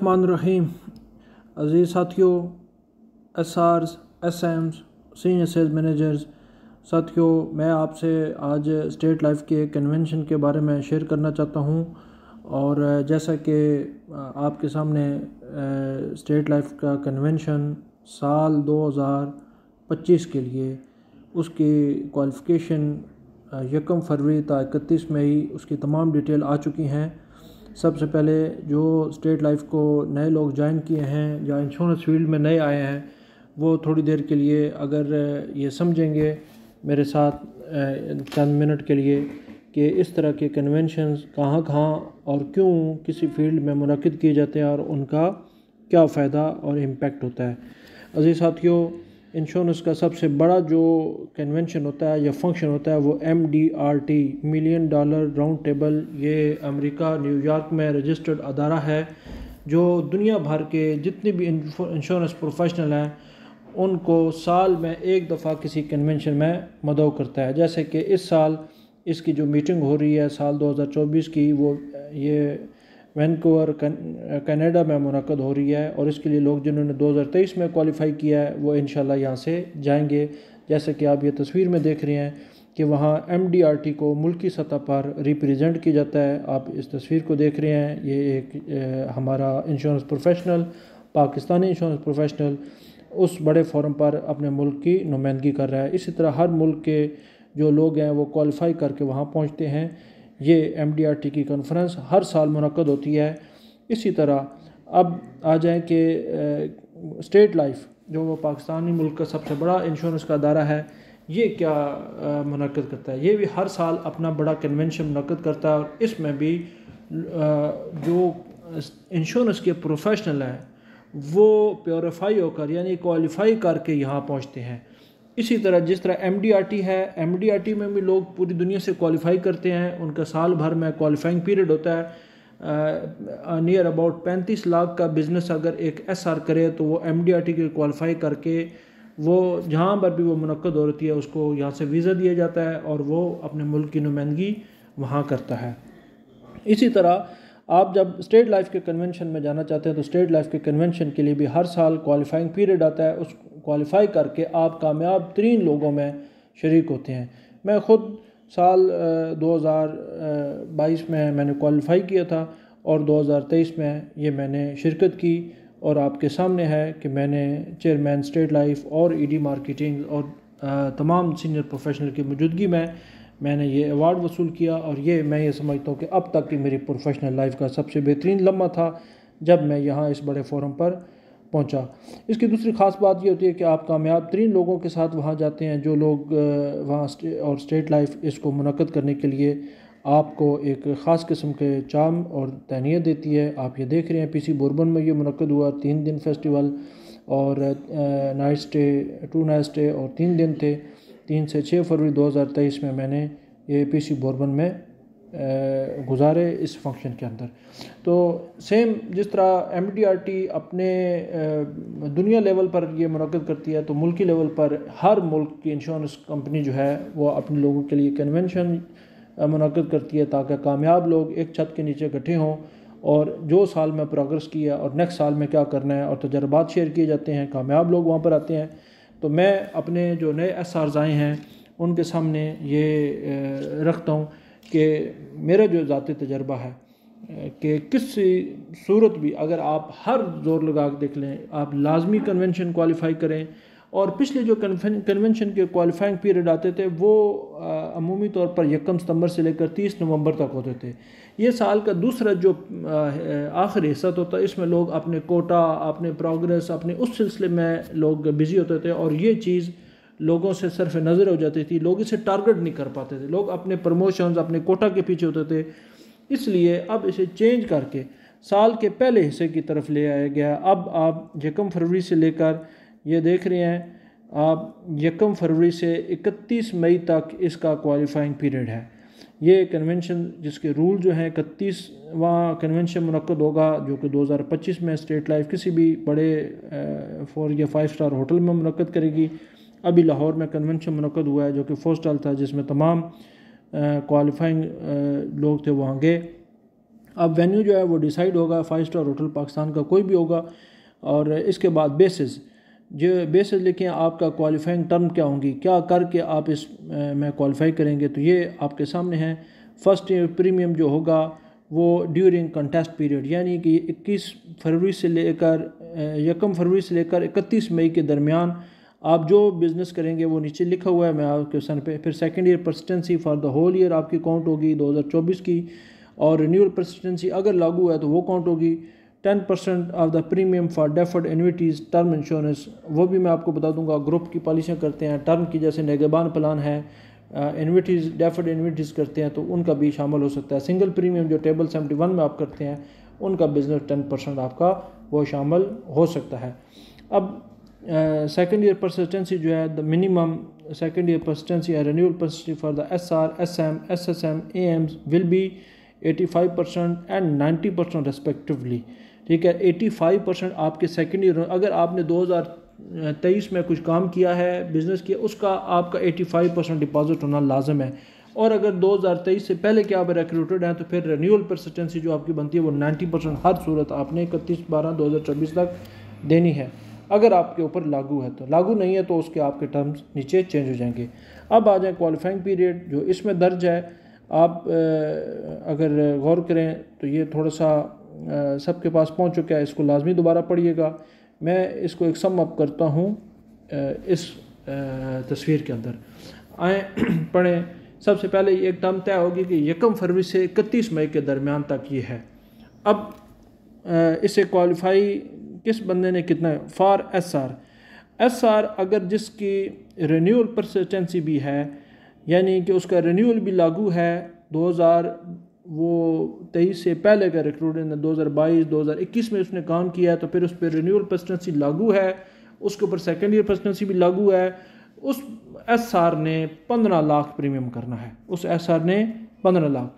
बिस्मिल्लाहिर्रहमानिर्रहीम। अज़ीज़ साथियों, एसआरस, एसएम्स, senior sales managers, साथियों, मैं आपसे आज स्टेट लाइफ के कन्वेंशन के बारे में शेयर करना चाहता हूँ। और जैसा कि आपके सामने स्टेट लाइफ का कन्वेंशन साल 2025 के लिए उसकी क्वालिफ़िकेशन 1 फरवरी ता 31 मई उसकी तमाम डिटेल आ चुकी हैं। सबसे पहले जो स्टेट लाइफ को नए लोग ज्वाइन किए हैं या इंश्योरेंस फील्ड में नए आए हैं, वो थोड़ी देर के लिए अगर ये समझेंगे मेरे साथ चंद मिनट के लिए कि इस तरह के कन्वेंशंस कहाँ कहाँ और क्यों किसी फील्ड में मुनक़िद किए जाते हैं और उनका क्या फ़ायदा और इम्पेक्ट होता है। अज़ीज़ साथियों, इंश्योरेंस का सबसे बड़ा जो कन्वेंशन होता है या फंक्शन होता है वो MDRT, million dollar round table. ये अमेरिका न्यूयॉर्क में रजिस्टर्ड अदारा है जो दुनिया भर के जितने भी इंश्योरेंस प्रोफेशनल हैं उनको साल में एक दफ़ा किसी कन्वेंशन में मदऊ करता है। जैसे कि इस साल इसकी जो मीटिंग हो रही है साल 2024 की, वो ये वैंकूवर कनाडा में मुनक़द हो रही है और इसके लिए लोग जिन्होंने 2023 में क्वालिफ़ाई किया है वो इंशाल्लाह यहाँ से जाएंगे। जैसे कि आप ये तस्वीर में देख रहे हैं कि वहाँ MDRT को मुल्की सतह पर रिप्रेजेंट किया जाता है। आप इस तस्वीर को देख रहे हैं, ये एक हमारा insurance professional, Pakistani insurance professional उस बड़े फोरम पर अपने मुल्क की नुमाइंदगी कर रहा है। इसी तरह हर मुल्क के जो लोग हैं वो क्वालिफ़ाई करके वहाँ पहुँचते हैं। ये MDRT की कॉन्फ्रेंस हर साल मुनक़द होती है। इसी तरह अब आ जाए कि स्टेट लाइफ जो वो पाकिस्तानी मुल्क का सबसे बड़ा इंश्योरेंस का अदारा है, ये क्या मुनक़द करता है। ये भी हर साल अपना बड़ा कन्वेंशन मुनक़द करता है और इसमें भी जो इंश्योरेंस के प्रोफेशनल हैं वो प्योरीफाई होकर यानी क्वालिफ़ाई करके यहाँ पहुँचते हैं। इसी तरह जिस तरह MDRT है, MDRT में भी लोग पूरी दुनिया से क्वालिफ़ाई करते हैं। उनका साल भर में क्वालिफाइंग पीरियड होता है। नियर अबाउट 35 लाख का बिज़नेस अगर एक SR करे तो वो MDRT के क्वालिफ़ाई करके वो जहाँ पर भी वो मुनक़द हो रही है उसको यहाँ से वीज़ा दिया जाता है और वो अपने मुल्क की नुमाइंदगी वहाँ करता है। इसी तरह आप जब स्टेट लाइफ के कन्वेंशन में जाना चाहते हैं तो स्टेट लाइफ के कन्वेंशन के लिए भी हर साल क्वालिफ़ाइंग पीरियड आता है। उस क्वालिफ़ाई करके आप कामयाब तरीन लोगों में शरीक होते हैं। मैं ख़ुद साल 2022 में मैंने क्वालिफ़ाई किया था और 2023 में ये मैंने शिरकत की और आपके सामने है कि मैंने चेयरमैन स्टेट लाइफ और ED मार्केटिंग और तमाम सीनियर प्रोफेशनल की मौजूदगी में मैंने ये अवार्ड वसूल किया। और ये मैं ये समझता हूँ कि अब तक की मेरी प्रोफेशनल लाइफ का सबसे बेहतरीन लम्हा था जब मैं यहाँ इस बड़े फोरम पर पहुँचा। इसकी दूसरी ख़ास बात ये होती है कि आप कामयाब तरीन लोगों के साथ वहाँ जाते हैं जो लोग वहाँ और स्टेट लाइफ इसको मुनक़द करने के लिए आपको एक ख़ास किस्म के चार्म और तहनीत देती है। आप ये देख रहे हैं PC बोरबन में ये मुनक़द हुआ 3 दिन फेस्टिवल और नाइट स्टे, 2 नाइट स्टे और 3 दिन थे। 3 से 6 फरवरी 2023 में मैंने ये PC बोरबन में गुजारे इस फंक्शन के अंदर। तो सेम जिस तरह MDRT अपने दुनिया लेवल पर ये मुनक़द करती है तो मुल्की लेवल पर हर मुल्क की इंश्योरेंस कंपनी जो है वो अपने लोगों के लिए कन्वेंशन मुनक़द करती है ताकि कामयाब लोग एक छत के नीचे इकट्ठे हों और जो साल में प्रोग्रेस किया और नेक्स्ट साल में क्या करना है और तजर्बात शेयर किए जाते हैं। कामयाब लोग वहाँ पर आते हैं। तो मैं अपने जो नए SRs आए हैं उनके सामने ये रखता हूँ कि मेरा जो ज़ाती तजर्बा है कि किसी सूरत भी अगर आप हर जोर लगा के देख लें, आप लाजमी कन्वेंशन क्वालिफ़ाई करें। और पिछले जो कन्वेंशन के क्वालिफाइंग पीरियड आते थे वो अमूमी तौर पर 1 सितंबर से लेकर 30 नवंबर तक होते थे। ये साल का दूसरा जो आखिरी हिस्सा होता है इसमें लोग अपने कोटा, अपने प्रोग्रेस, अपने उस सिलसिले में लोग बिज़ी होते थे और ये चीज़ लोगों से सरफ नज़र हो जाती थी। लोग इसे टारगेट नहीं कर पाते थे, लोग अपने प्रमोशंस, अपने कोटा के पीछे होते थे। इसलिए अब इसे चेंज करके साल के पहले हिस्से की तरफ ले आया गया। अब आप 1 फरवरी से लेकर ये देख रहे हैं आप 1 फरवरी से 31 मई तक इसका क्वालिफाइंग पीरियड है। ये कन्वेंशन जिसके रूल जो हैं 31वां कन्वेंशन मुनक़द होगा जो कि 2025 में स्टेट लाइफ किसी भी बड़े 4 या 5 स्टार होटल में मुनक़द करेगी। अभी लाहौर में कन्वेंशन मुनक़द हुआ है जो कि 4 स्टार था जिसमें तमाम क्वालिफाइंग लोग थे वहाँ गए अब वेन्यू जो है वो डिसाइड होगा 5 स्टार होटल पाकिस्तान का कोई भी होगा। और इसके बाद बेसिस, जो बेसिस लिखें आपका क्वालिफाइंग टर्म क्या होंगी, क्या करके आप इस में क्वालिफाई करेंगे, तो ये आपके सामने है। फर्स्ट ईयर प्रीमियम जो होगा वो ड्यूरिंग कंटेस्ट पीरियड, यानी कि 21 फरवरी से लेकर 1 फरवरी से लेकर 31 मई के दरमियान आप जो बिज़नेस करेंगे वो नीचे लिखा हुआ है मैं आपके सन पे। फिर second year persistency for the whole year आपकी काउंट होगी 2024 की, और रिन्यूअल परसिस्टेंसी अगर लागू है तो वो काउंट होगी। 10% of the premium for deferred annuities term insurance, वो भी मैं आपको बता दूंगा। ग्रुप की पॉलिसियाँ करते हैं टर्म की, जैसे निगहबान प्लान है, एन्युइटीज़ डेफर्ड एन्युइटीज़ करते हैं तो उनका भी शामिल हो सकता है। सिंगल प्रीमियम जो टेबल 71 में आप करते हैं उनका बिजनेस 10% आपका वो शामिल हो सकता है। अब सेकेंड ईयर परसिस्टेंसी जो है, the minimum second year persistency है renewal persistency for the SR, SM, SSM, AMs will be 85% and 90% respectively. ठीक है, 85% आपके सेकेंड ईयर, अगर आपने 2023 में कुछ काम किया है, बिज़नेस किया, उसका आपका 85% डिपॉजिट होना लाजम है। और अगर 2023 से पहले के आप रिक्रूटेड हैं तो फिर रिन्यूअल परसिस्टेंसी जो आपकी बनती है वो 90% हर सूरत आपने 31/12/2024 तक देनी है। अगर आपके ऊपर लागू है तो, लागू नहीं है तो उसके आपके टर्म्स नीचे चेंज हो जाएंगे। अब आ जाए क्वालिफाइंग पीरियड जो इसमें दर्ज है। आप अगर गौर करें तो ये थोड़ा सा सबके पास पहुंच चुका है, इसको लाजमी दोबारा पढ़िएगा। मैं इसको एक सम अप करता हूँ इस तस्वीर के अंदर। आए पढ़ें। सबसे पहले एक टर्म तय होगी कि 1 फरवरी से 31 मई के दरमियान तक ये है। अब इसे क्वालिफाई किस बंदे ने कितना है, फॉर SR अगर जिसकी रिन्यूअल परसिस्टेंसी भी है, यानी कि उसका रिन्यूअल भी लागू है 2023 से पहले का रिक्रूटेड ने 2022 2021 में उसने काम किया है तो फिर उस पर रिन्यूअल परसिस्टेंसी लागू है, उसके ऊपर सेकेंड ईयर परसिस्टेंसी भी लागू है। उस SR ने 15 लाख प्रीमियम करना है, उस SR ने 15 लाख।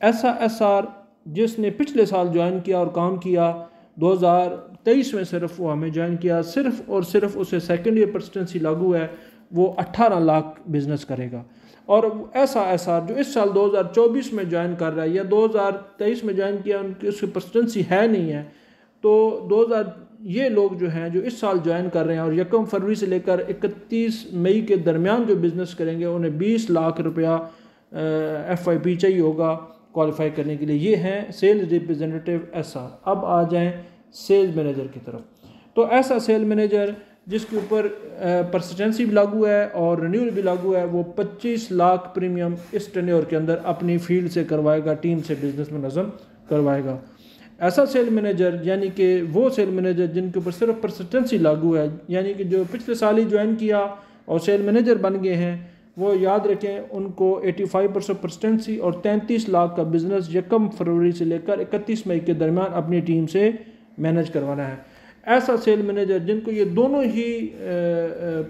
ऐसा SR जिसने पिछले साल ज्वाइन किया और काम किया 2023 में, सिर्फ वो हमें ज्वाइन किया, सिर्फ और सिर्फ उसे सेकेंड ईयर परसिस्टेंसी लागू है, वो 18 लाख बिजनेस करेगा। और ऐसा SR जो इस साल 2024 में ज्वाइन कर रहा है या 2023 में ज्वाइन किया, उनकी उसकी परसिस्टेंसी है नहीं है, तो 2000 ये लोग जो हैं जो इस साल ज्वाइन कर रहे हैं और 1 फरवरी से लेकर 31 मई के दरमियान जो बिज़नेस करेंगे उन्हें 20 लाख रुपया FYP चाहिए होगा क्वालिफाई करने के लिए। ये हैं सेल्स रिप्रेजेंटेटिव SR। अब आ जाएं सेल्स मैनेजर की तरफ। तो ऐसा सेल मैनेजर जिसके ऊपर परसिस्टेंसी भी लागू है और रिन्यूअल भी लागू है, वो 25 लाख प्रीमियम इस टेन्योर के अंदर अपनी फील्ड से करवाएगा, टीम से बिजनेस में नज़म करवाएगा। ऐसा सेल मैनेजर यानी कि वो सेल मैनेजर जिनके ऊपर सिर्फ परसिस्टेंसी लागू है, यानी कि जो पिछले साल ही ज्वाइन किया और सेल मैनेजर बन गए हैं, वो याद रखें उनको 85% परसिस्टेंसी और 33 लाख का बिजनेस 1 फरवरी से लेकर 31 मई के दरमियान अपनी टीम से मैनेज करवाना है। ऐसा सेल मैनेजर जिनको ये दोनों ही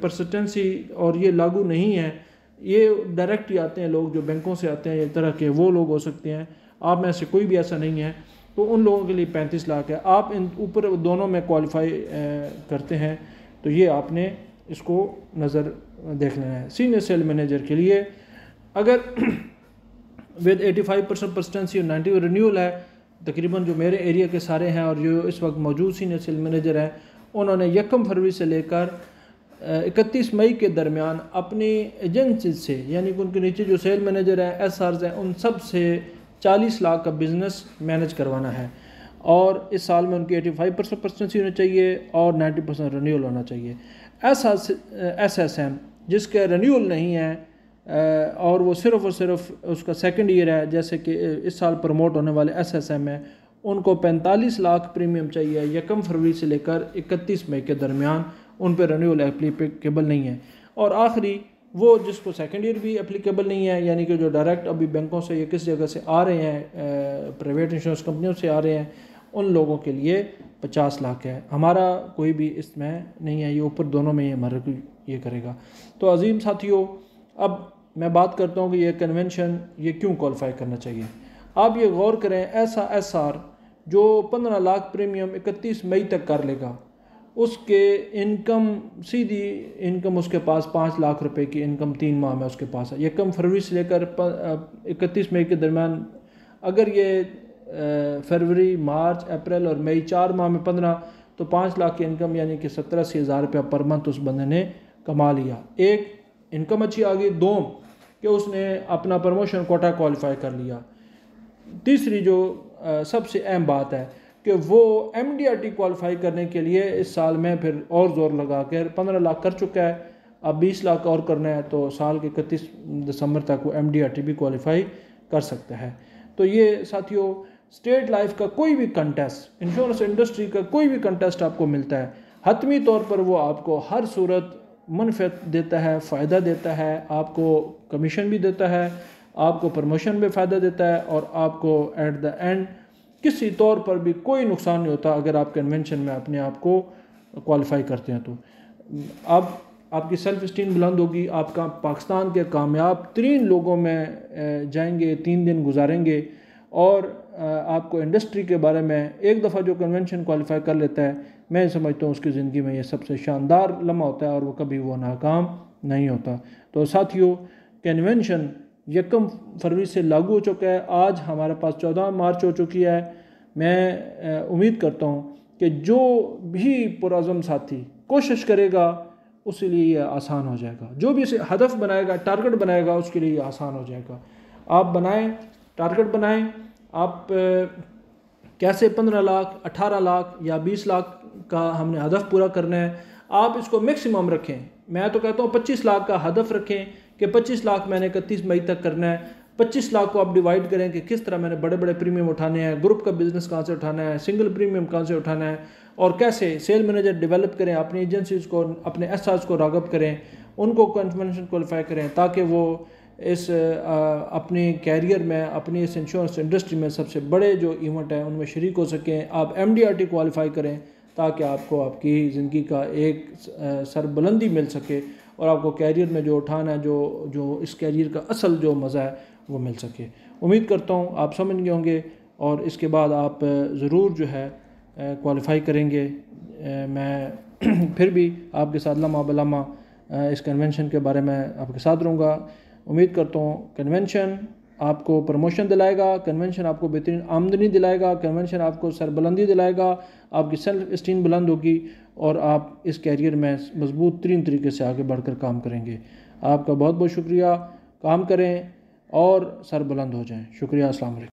परसिस्टेंसी और ये लागू नहीं है, ये डायरेक्ट ही आते हैं लोग जो बैंकों से आते हैं, ये तरह के वो लोग हो सकते हैं, आप में से कोई भी ऐसा नहीं है, तो उन लोगों के लिए 35 लाख है। आप इन ऊपर दोनों में क्वालिफाई करते हैं तो ये आपने इसको नज़र देख लेना है। सीनियर सेल मैनेजर के लिए अगर विद 85% परसिस्टेंसी और 90 रिन्यूअल है, तकरीबन जो मेरे एरिया के सारे हैं और जो इस वक्त मौजूद सीनियर सेल मैनेजर हैं, उन्होंने 1 फरवरी से लेकर 31 मई के दरमियान अपनी एजेंसी से, यानी कि उनके नीचे जो सेल मैनेजर हैं SRs हैं, उन सब से 40 लाख का बिज़नेस मैनेज करवाना है। और इस साल में उनकी 85% परसिस्टेंसी होनी चाहिए और 90% रिन्यूअल होना चाहिए। ऐसा SSM जिसका रिन्यूअल नहीं है और वो सिर्फ और सिर्फ उसका सेकंड ईयर है, जैसे कि इस साल प्रमोट होने वाले SSM है, उनको 45 लाख प्रीमियम चाहिए 1 फरवरी से लेकर 31 मई के दरमियान, उन पर रिन्यूअल एप्लीकेबल नहीं है। और आखिरी वो जिसको सेकंड ईयर भी एप्लीकेबल नहीं है, यानी कि जो डायरेक्ट अभी बैंकों से या किस जगह से आ रहे हैं, प्राइवेट इंश्योरेंस कंपनियों से आ रहे हैं, उन लोगों के लिए 50 लाख है। हमारा कोई भी इसमें नहीं है, ये ऊपर दोनों में ही हमारा ये करेगा। तो अजीम साथियों, अब मैं बात करता हूँ कि ये कन्वेंशन ये क्यों क्वालिफाई करना चाहिए। आप ये गौर करें, ऐसा SR जो 15 लाख प्रीमियम 31 मई तक कर लेगा, उसके इनकम सीधी इनकम उसके पास 5 लाख रुपए की इनकम 3 माह में उसके पास है। 1 फरवरी से लेकर 31 मई के दरमियान अगर ये फरवरी, मार्च, अप्रैल और मई 4 माह में 15, तो 5 लाख की इनकम यानी कि 70-80 हज़ार रुपया पर मंथ उस बंदे ने कमा लिया। एक इनकम अच्छी आ गई, दो कि उसने अपना प्रमोशन कोटा क्वालिफाई कर लिया। तीसरी जो सबसे अहम बात है कि वो MDRT क्वालिफाई करने के लिए इस साल में फिर और ज़ोर लगा कर 15 लाख कर चुका है, अब 20 लाख और करना है, तो साल के 31 दिसंबर तक वो MDRT भी क्वालिफाई कर सकता है। तो ये साथियों, स्टेट लाइफ का कोई भी कंटेस्ट, इंश्योरेंस इंडस्ट्री का कोई भी कंटेस्ट आपको मिलता है, हतमी तौर पर वो आपको हर सूरत मुनाफ़त देता है, फ़ायदा देता है, आपको कमीशन भी देता है, आपको प्रमोशन में फ़ायदा देता है, और आपको एट द एंड किसी तौर पर भी कोई नुकसान नहीं होता अगर आप कन्वेंशन में अपने आप को क्वालिफाई करते हैं। तो अब आपकी सेल्फ इस्टीम बुलंद होगी, आपका पाकिस्तान के कामयाब तरीन लोगों में जाएंगे, 3 दिन गुजारेंगे, और आपको इंडस्ट्री के बारे में एक दफ़ा जो कन्वेंशन क्वालिफाई कर लेता है, मैं समझता हूँ उसकी ज़िंदगी में ये सबसे शानदार लम्हा होता है और वो कभी वो नाकाम नहीं होता। तो साथियों, कन्वेंशन 1 फरवरी से लागू हो चुका है, आज हमारे पास 14 मार्च हो चुकी है। मैं उम्मीद करता हूँ कि जो भी पुरअज़म साथी कोशिश करेगा उसके लिए ये आसान हो जाएगा, जो भी इसे हदफ बनाएगा, टारगेट बनाएगा, उसके लिए ये आसान हो जाएगा। आप बनाएं, टारगेट बनाएं, आप कैसे 15 लाख, 18 लाख या 20 लाख का हमने हदफ पूरा करना है, आप इसको मैक्सिमम रखें। मैं तो कहता हूँ 25 लाख का हदफ रखें कि 25 लाख मैंने 31 मई तक करना है। 25 लाख को आप डिवाइड करें कि किस तरह मैंने बड़े बड़े प्रीमियम उठाने हैं, ग्रुप का बिजनेस कहाँ से उठाना है, सिंगल प्रीमियम कहाँ से उठाना है, और कैसे सेल मैनेजर डेवलप करें, अपनी एजेंसीज़ को, अपने एसआर्स को राग़ब करें, उनको कन्वेंशन क्वालिफाई करें, ताकि वो इस अपने कैरियर में, अपनी इस इंश्योरेंस इंडस्ट्री में सबसे बड़े जो इवेंट हैं उनमें शरीक हो सकें। आप MDRT क्वालिफाई करें ताकि आपको आपकी ज़िंदगी का एक सरबुलंदी मिल सके और आपको कैरियर में जो उठाना है, जो इस कैरियर का असल जो मज़ा है वो मिल सके। उम्मीद करता हूँ आप समझ गए होंगे और इसके बाद आप ज़रूर जो है क्वालिफाई करेंगे। मैं फिर भी आपके साथ लम्हा बलम्हा इस कन्वेंशन के बारे में आपके साथ रहूँगा। उम्मीद करता हूँ कन्वेंशन आपको प्रमोशन दिलाएगा, कन्वेंशन आपको बेहतरीन आमदनी दिलाएगा, कन्वेंशन आपको सरबुलंदी दिलाएगा, आपकी सेल्फ इस्टीम बुलंद होगी और आप इस कैरियर में मजबूत तरीन तरीके से आगे बढ़कर काम करेंगे। आपका बहुत बहुत शुक्रिया। काम करें और सरबुलंद हो जाएं। शुक्रिया। अस्सलाम वालेकुम।